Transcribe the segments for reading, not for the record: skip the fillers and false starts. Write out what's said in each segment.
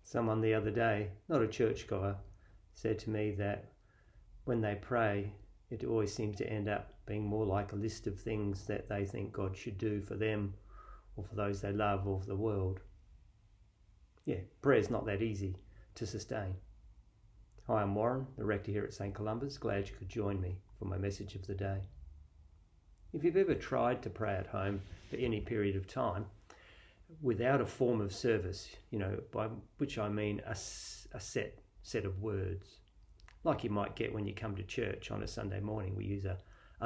Someone the other day, not a churchgoer, said to me that when they pray, it always seems to end up being more like a list of things that they think God should do for them or for those they love or for the world. Yeah, prayer's not that easy to sustain. Hi, I'm Warren, the rector here at St. Columba's. Glad you could join me for my message of the day. If you've ever tried to pray at home for any period of time without a form of service, by which I mean a set of words, like you might get when you come to church on a Sunday morning, we use a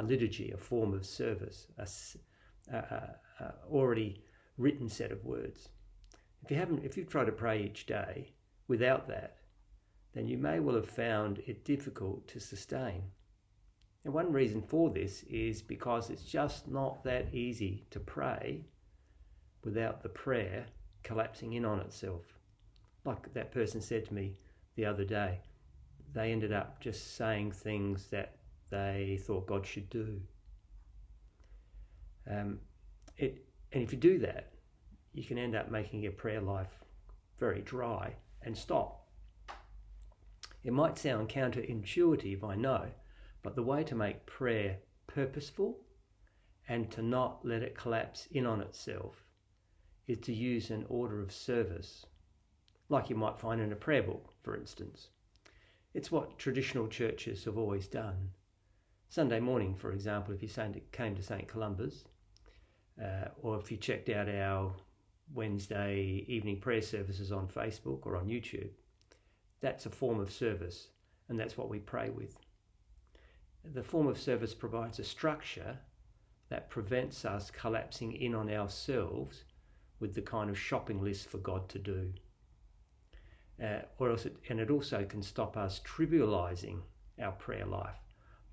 liturgy, a form of service, a already written set of words. If you've tried to pray each day without that, then you may well have found it difficult to sustain. And one reason for this is because it's just not that easy to pray without the prayer collapsing in on itself. Like that person said to me the other day, they ended up just saying things that they thought God should do. And if you do that, you can end up making your prayer life very dry and stop. It might sound counterintuitive, I know, but the way to make prayer purposeful and to not let it collapse in on itself is to use an order of service, like you might find in a prayer book, for instance. It's what traditional churches have always done. Sunday morning, for example, if you came to St. Columba's, or if you checked out our Wednesday evening prayer services on Facebook or on YouTube, that's a form of service, and that's what we pray with. The form of service provides a structure that prevents us collapsing in on ourselves with the kind of shopping list for God to do. It also can stop us trivializing our prayer life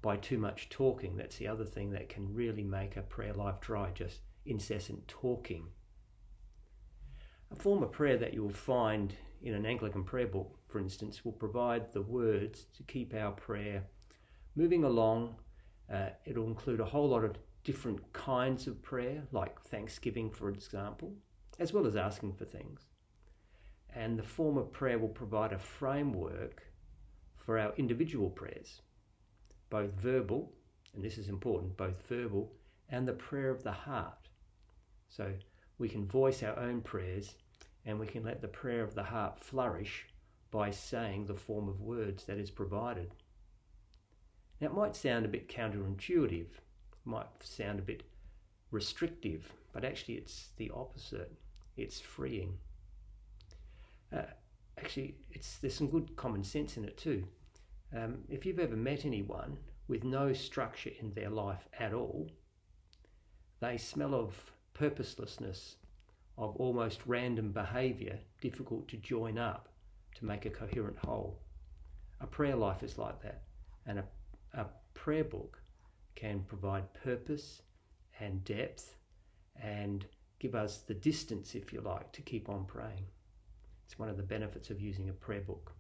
by too much talking. That's the other thing that can really make a prayer life dry, just incessant talking. A form of prayer that you will find in an Anglican prayer book, for instance, will provide the words to keep our prayer moving along. It'll include a whole lot of different kinds of prayer, like thanksgiving, for example, as well as asking for things. And the form of prayer will provide a framework for our individual prayers, both verbal, and this is important, both verbal and the prayer of the heart. So we can voice our own prayers and we can let the prayer of the heart flourish by saying the form of words that is provided. Now, it might sound a bit counterintuitive, might sound a bit restrictive, but actually it's the opposite. It's freeing. There's some good common sense in it too. If you've ever met anyone with no structure in their life at all, they smell of purposelessness, of almost random behaviour, difficult to join up to make a coherent whole. A prayer life is like that, and a prayer book can provide purpose and depth and give us the distance, if you like, to keep on praying. It's one of the benefits of using a prayer book,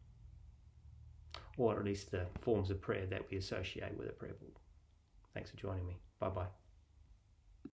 or at least the forms of prayer that we associate with a prayer book. Thanks for joining me. Bye-bye.